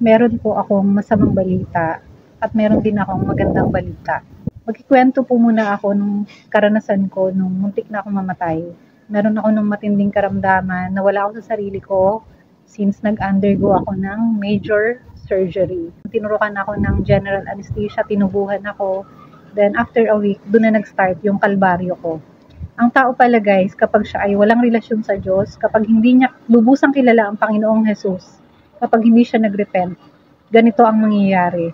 Meron po akong masamang balita at meron din akong magandang balita. Magkikwento po muna ako nung karanasan ko nung muntik na akong mamatay. Meron ako nung matinding karamdaman, nawala ako sa sarili ko since nag-undergo ako ng major surgery. Tinurukan ako ng general anesthesia, tinubuhan ako. Then after a week, doon na nag-start yung kalbaryo ko. Ang tao pala guys, kapag siya ay walang relasyon sa Diyos, kapag hindi niya lubusang kilala ang Panginoong Jesus, kapag hindi siya nag-repent, ganito ang mangyayari.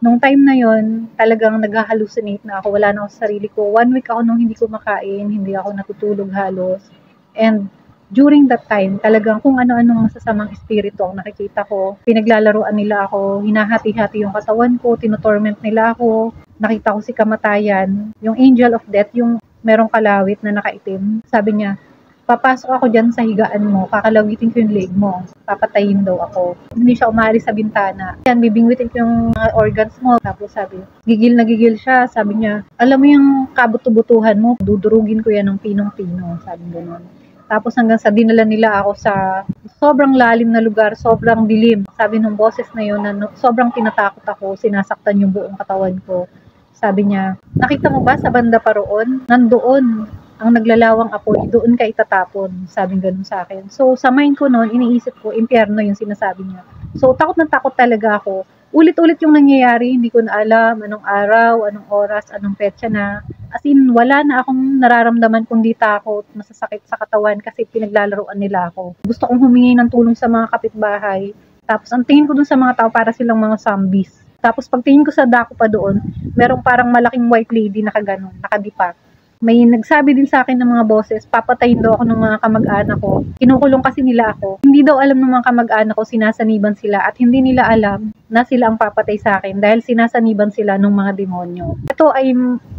Nung time na yon, talagang nag-hallucinate na ako, wala na ako sa sarili ko. 1 week ako nung hindi ko makain, hindi ako natutulog halos. And during that time, talagang kung ano-anong masasamang espiritu ang nakikita ko. Pinaglalaruan nila ako, hinahati-hati yung katawan ko, tinutorment nila ako. Nakita ko si kamatayan, yung angel of death, yung merong kalawit na nakaitim. Sabi niya, papasok ako dyan sa higaan mo, kakalawitin ko yung leg mo, papatayin daw ako. Hindi siya umaalis sa bintana. Yan, bibingwitin ko yung mga organs mo. Tapos sabi, gigil na gigil siya. Sabi niya, alam mo yung kabuto-butuhan mo, dudurugin ko yan ng pinong-pino. Sabi gano'n. Tapos hanggang sa dinala nila ako sa sobrang lalim na lugar, sobrang dilim. Sabi ng boses na yun, na sobrang tinatakot ako, sinasaktan yung buong katawan ko. Sabi niya, nakita mo ba sa banda pa roon? Nandoon ang naglalawang apoy, doon ka itatapon. Sabi ganun sa akin. So, sa mind ko noon, iniisip ko, impyerno yung sinasabi niya. So, takot na takot talaga ako. Ulit-ulit yung nangyayari, hindi ko na alam anong araw, anong oras, anong petsa na. As in, wala na akong nararamdaman kundi takot, masasakit sa katawan kasi pinaglalaroan nila ako. Gusto kong humingi ng tulong sa mga kapitbahay. Tapos, ang tingin ko dun sa mga tao para silang mga zombies. Tapos, pagtingin ko sa dako pa doon, merong parang malaking white lady na kaganon, nakadipak. May nagsabi din sa akin ng mga boses, papatayin daw ako ng mga kamag-anak ko. Kinukulong kasi nila ako. Hindi daw alam ng mga kamag-anak ko, sinasaniban sila at hindi nila alam na sila ang papatay sa akin dahil sinasaniban sila ng mga demonyo. Ito ay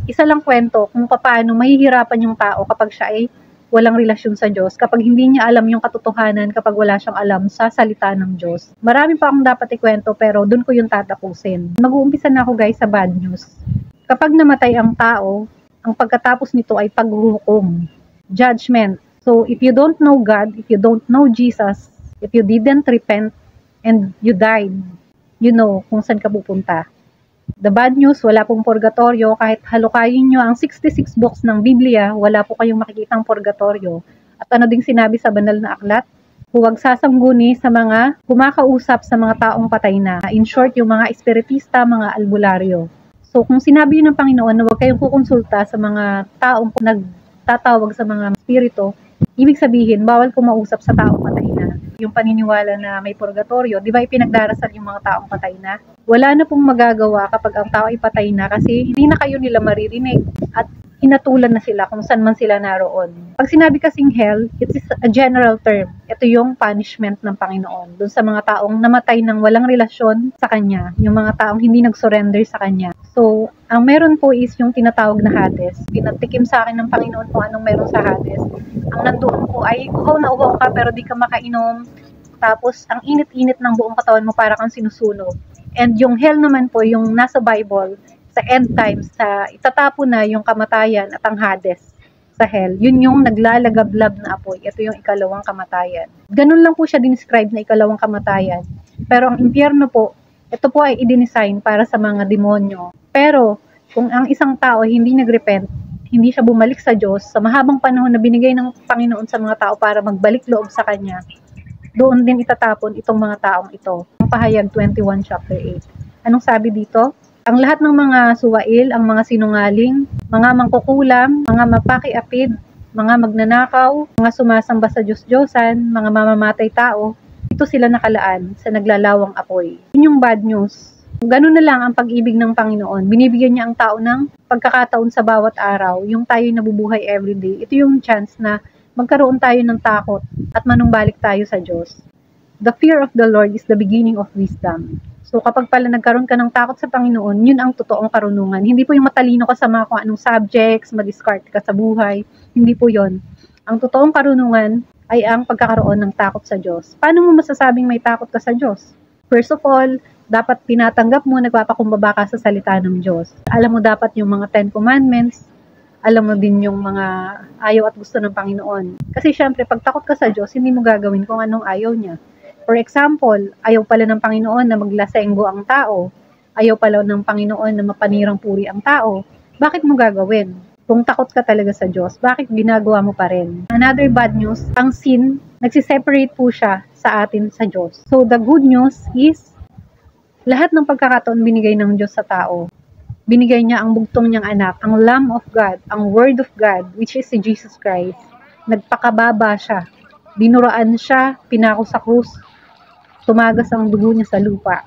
isa lang kwento kung paano mahihirapan yung tao kapag siya ay walang relasyon sa Diyos, kapag hindi niya alam yung katotohanan, kapag wala siyang alam sa salita ng Diyos. Marami pa akong dapat ikwento pero dun ko yung tatapusin. Mag-uumpisa na ako guys sa bad news. Kapag namatay ang tao, ang pagkatapos nito ay paghuhukom, judgment. So, if you don't know God, if you don't know Jesus, if you didn't repent, and you died, you know kung saan ka pupunta. The bad news, wala pong purgatorio. Kahit halukayin nyo ang 66 books ng Biblia, wala po kayong makikitang purgatorio. At ano ding sinabi sa banal na aklat? Huwag sasangguni sa mga kumakausap sa mga taong patay na. In short, yung mga espiritista, mga albularyo. So, kung sinabi yun ng Panginoon na huwag kayong kukonsulta sa mga taong nagtatawag sa mga spirito, ibig sabihin, bawal kumausap sa taong patay na. Yung paniniwala na may purgatorio, di ba ipinagdarasal yung mga taong patay na? Wala na pong magagawa kapag ang tao ay patay na kasi hindi na kayo nila maririnig at hinatulan na sila kung saan man sila naroon. Pag sinabi kasing hell, it is a general term. Ito yung punishment ng Panginoon doon sa mga taong namatay ng walang relasyon sa Kanya, yung mga taong hindi nag-surrender sa Kanya. So, ang meron po is yung tinatawag na Hades. Pinatikim sa akin ng Panginoon kung anong meron sa Hades. Ang nandoon po ay uhaw na uhaw ka pero di ka makainom. Tapos, ang init-init ng buong katawan mo para kang sinusunog. And yung hell naman po, yung nasa Bible, sa end times, sa itatapo na yung kamatayan at ang Hades sa hell, yun yung naglalagablab na apoy. Ito yung ikalawang kamatayan. Ganun lang po siya dinescribe na ikalawang kamatayan. Pero ang impyerno po, ito po ay i-design para sa mga demonyo. Pero kung ang isang tao hindi nagrepent, hindi siya bumalik sa Diyos, sa mahabang panahon na binigay ng Panginoon sa mga tao para magbalik loob sa Kanya, doon din itatapon itong mga taong ito. Ang Pahayag 21 chapter 8. Anong sabi dito? Ang lahat ng mga suwail, ang mga sinungaling, mga mangkukulam, mga mapakiapid, mga magnanakaw, mga sumasamba sa Diyos-Diyosan, mga mamamatay tao, ito sila nakalaan sa naglalawang apoy. Yun yung bad news. Ganun na lang ang pag-ibig ng Panginoon. Binibigyan niya ang tao ng pagkakataon sa bawat araw. Yung tayo nabubuhay everyday. Ito yung chance na magkaroon tayo ng takot at manumbalik tayo sa Diyos. The fear of the Lord is the beginning of wisdom. So kapag pala nagkaroon ka ng takot sa Panginoon, yun ang totoong karunungan. Hindi po yung matalino ka sa mga kung anong subjects, mag-discard ka sa buhay. Hindi po yon. Ang totoong karunungan ay ang pagkakaroon ng takot sa Diyos. Paano mo masasabing may takot ka sa Diyos? First of all, dapat tinatanggap mo, nagpapakumbaba ka sa salita ng Diyos. Alam mo dapat yung mga 10 Commandments, alam mo din yung mga ayaw at gusto ng Panginoon. Kasi syempre, pag takot ka sa Diyos, hindi mo gagawin kung anong ayaw niya. For example, ayaw pala ng Panginoon na maglasenggo ang tao. Ayaw pala ng Panginoon na mapanirang puri ang tao. Bakit mo gagawin? Kung takot ka talaga sa Diyos, bakit ginagawa mo pa rin? Another bad news, ang sin, nagsiseparate po siya sa atin sa Diyos. So the good news is, lahat ng pagkakataon binigay ng Diyos sa tao. Binigay niya ang bugtong niyang anak, ang Lamb of God, ang Word of God, which is si Jesus Christ. Nagpakababa siya. Binuraan siya, pinako sa krus. Tumagas ang dugo niya sa lupa.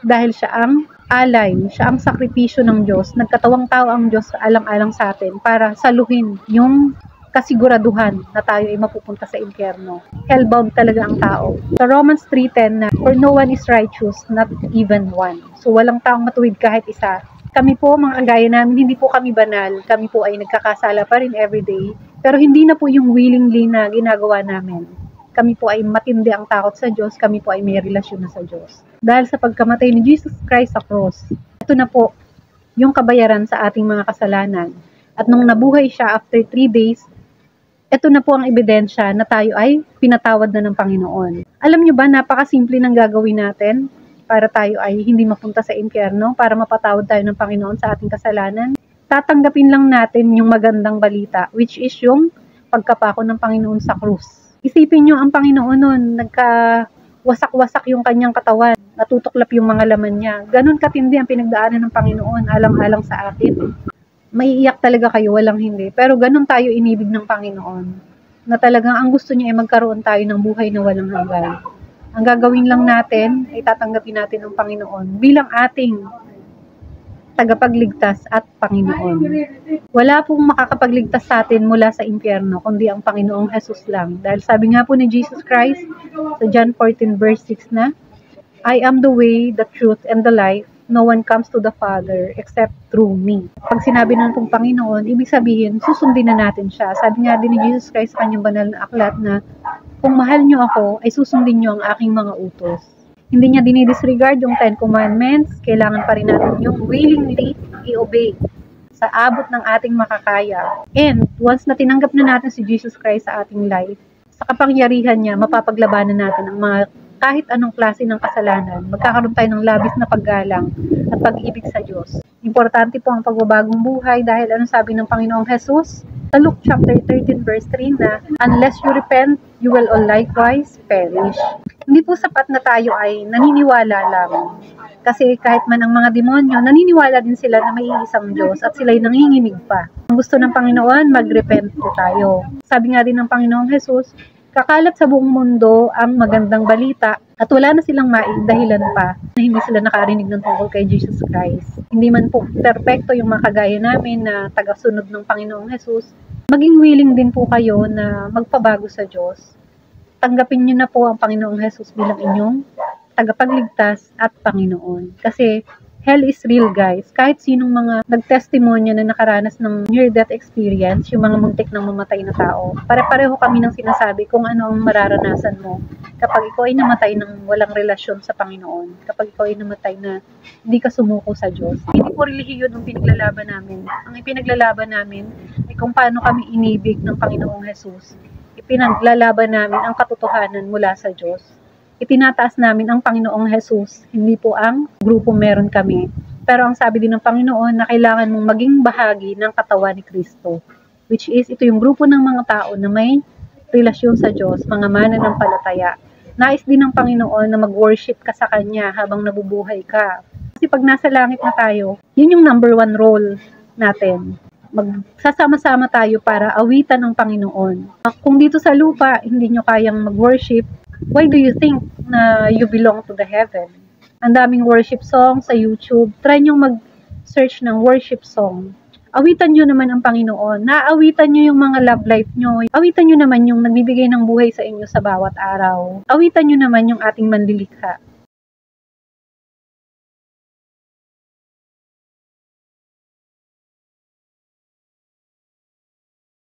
Dahil siya ang alay, siya ang sakripisyo ng Diyos. Nagkatawang tao ang Diyos alang-alang sa atin para saluhin yung kasiguraduhan na tayo ay mapupunta sa impyerno. Hellbound talaga ang tao. Sa Romans 3:10 na, for no one is righteous, not even one. So walang taong matuwid kahit isa. Kami po, mga kagaya namin, hindi po kami banal. Kami po ay nagkakasala pa rin everyday. Pero hindi na po yung willingly na ginagawa namin. Kami po ay matindi ang takot sa Diyos. Kami po ay may relasyon na sa Diyos. Dahil sa pagkamatay ni Jesus Christ sa cross, ito na po yung kabayaran sa ating mga kasalanan. At nung nabuhay siya after 3 days, ito na po ang ebidensya na tayo ay pinatawad na ng Panginoon. Alam nyo ba, napakasimple ng gagawin natin para tayo ay hindi mapunta sa impyerno, para mapatawad tayo ng Panginoon sa ating kasalanan. Tatanggapin lang natin yung magandang balita, which is yung pagkapako ng Panginoon sa krus. Isipin nyo ang Panginoon nun, nagka-wasak-wasak yung kanyang katawan, natutuklap yung mga laman niya. Ganon katindi ang pinagdaanan ng Panginoon, alang-alang sa atin. Maiiyak talaga kayo, walang hindi. Pero ganon tayo inibig ng Panginoon, na talagang ang gusto niya ay magkaroon tayo ng buhay na walang hanggan. Ang gagawin lang natin ay tatanggapin natin ang Panginoon bilang ating tagapagligtas at Panginoon. Wala pong makakapagligtas sa atin mula sa impyerno, kundi ang Panginoong Jesus lang. Dahil sabi nga po ni Jesus Christ sa John 14 verse 6 na, I am the way, the truth, and the life. No one comes to the Father except through me. Pag sinabi ng pong Panginoon, ibig sabihin, susundin na natin siya. Sabi nga din ni Jesus Christ sa kanyang banal na aklat na, kung mahal nyo ako, ay susundin nyo ang aking mga utos. Hindi niya dinidisregard yung 10 Commandments, kailangan pa rin natin yung willingly i-obey sa abot ng ating makakaya. And once na tinanggap na natin si Jesus Christ sa ating life, sa kapangyarihan niya, mapapaglabanan natin ang mga kahit anong klase ng kasalanan. Magkakaroon tayo ng labis na paggalang at pag-ibig sa Diyos. Importante po ang pagbabagong buhay dahil anong sabi ng Panginoong Jesus? Sa Luke chapter 13 verse 3 na, unless you repent, you will all likewise perish. Hindi po sapat na tayo ay naniniwala lang. Kasi kahit man ang mga demonyo, naniniwala din sila na may isang Diyos at sila'y nanginginig pa. Ang gusto ng Panginoon, mag-repent po tayo. Sabi nga din ng Panginoong Jesus, kakalat sa buong mundo ang magandang balita at wala na silang maidahilan pa na hindi sila nakarinig ng tungkol kay Jesus Christ. Hindi man po perpekto yung mga kagaya namin na tagasunod ng Panginoong Jesus, maging willing din po kayo na magpabago sa Diyos. Tanggapin niyo na po ang Panginoong Jesus bilang inyong tagapagligtas at Panginoon. Kasi hell is real, guys. Kahit sinong mga nagtestimonya na nakaranas ng near-death experience, yung mga muntik ng mamatay na tao, pare-pareho kami ng sinasabi kung ano ang mararanasan mo kapag ikaw ay namatay ng walang relasyon sa Panginoon, kapag ikaw ay namatay na hindi ka sumuko sa Diyos. Hindi po relihiyon ang pinaglalaban namin. Ang ipinaglalaban namin ay kung paano kami inibig ng Panginoong Jesus. Ipinaglalaban namin ang katotohanan mula sa Diyos. Itinataas namin ang Panginoong Jesus, hindi po ang grupo meron kami. Pero ang sabi din ng Panginoon na kailangan mong maging bahagi ng katawan ni Kristo, which is ito yung grupo ng mga tao na may relasyon sa Diyos, mga mananampalataya. Nais din ng Panginoon na mag-worship ka sa Kanya habang nabubuhay ka. Kasi pag nasa langit na tayo, yun yung number 1 role natin. Magsasama-sama tayo para awitan ng Panginoon. Kung dito sa lupa, hindi nyo kayang mag-worship, why do you think na you belong to the heaven? Ang daming worship song sa YouTube. Try nyo mag-search ng worship song. Awitan nyo naman ang Panginoon. Naawitan nyo yung mga love life nyo. Awitan nyo naman yung nagbibigay ng buhay sa inyo sa bawat araw. Awitan nyo naman yung ating manlilikha.